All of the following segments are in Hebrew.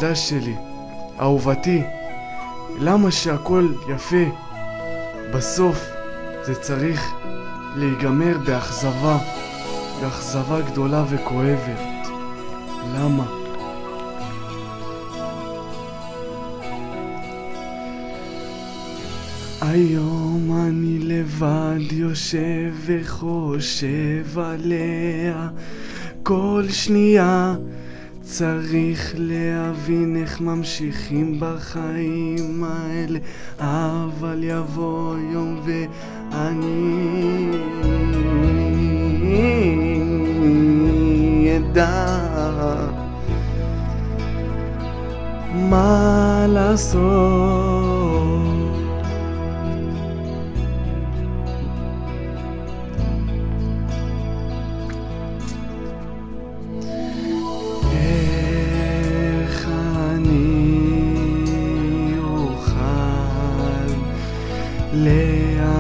ילדה שלי, אהובתי, למה שהכל יפה בסוף זה צריך להיגמר באכזבה, באכזבה גדולה וכואבת? למה? היום אני לבד יושב וחושב עליה, כל שנייה צריך להבין איך ממשיכים בחיים האלה, אבל יבוא יום ואני ידע מה לעשות.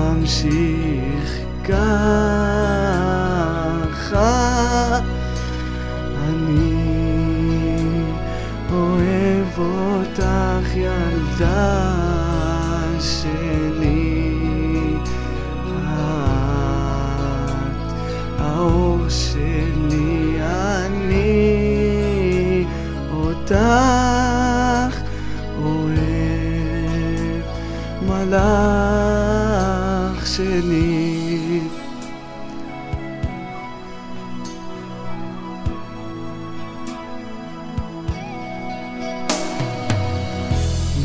להמשיך ככה, אני אוהב אותך ילדה שלי, את האור שלי, אני אותך אוהב, מלאך שלי.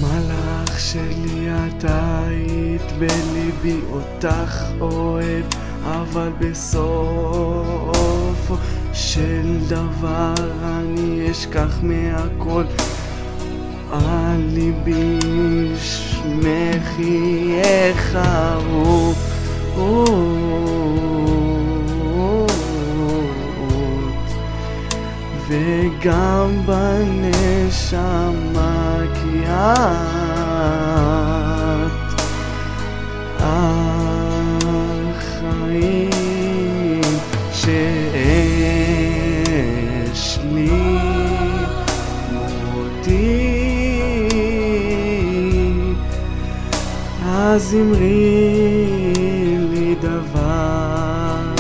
מלאך שלי, את היית בליבי, אותך אוהב, אבל בסוף של דבר אני אשכח מהכל, על ליבי שמך יחרות, וגם בנשמה, כי את החיים שיש לי, אותי אז אמרי לי דבר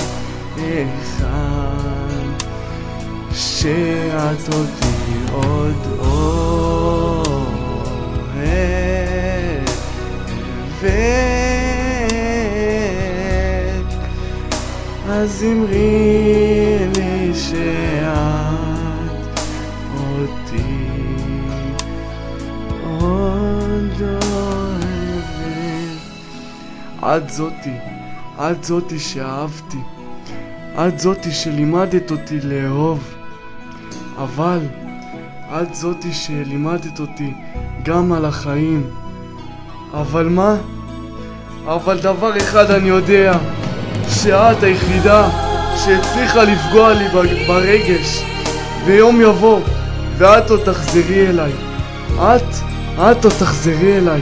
אחד, שאת אותי עוד אוהבת, אז אמרי לי שאת אותי עוד אוהבת. את זאתי שאהבתי, את זאתי שלימדת אותי לאהוב, אבל את זאתי שלימדת אותי גם על החיים. אבל מה? אבל דבר אחד אני יודע, שאת היחידה שהצליחה לפגוע לי ברגש, ויום יבוא ואת עוד תחזרי אליי, את עוד תחזרי אליי,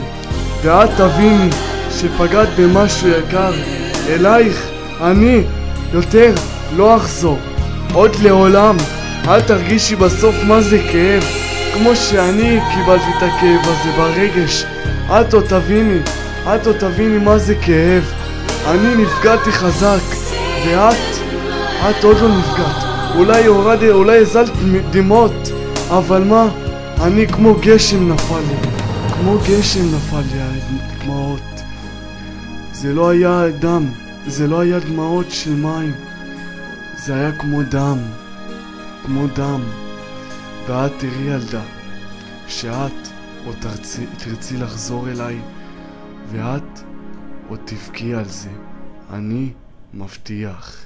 ואת תביני שפגעת במשהו יקר. אלייך אני יותר לא אחזור עוד לעולם. אל תרגישי בסוף מה זה כאב, כמו שאני קיבלתי את הכאב הזה ברגש. את עוד תביני מה זה כאב. אני נפגעתי חזק, ואת עוד לא נפגעת. אולי הזלת דמעות, אבל מה? אני כמו גשם נפל לי הדמעות. זה לא היה דם, זה לא היה דמעות של מים, זה היה כמו דם. ואת תראי ילדה, שאת עוד תרצי לחזור אליי, ואת עוד תבכי על זה, אני מבטיח.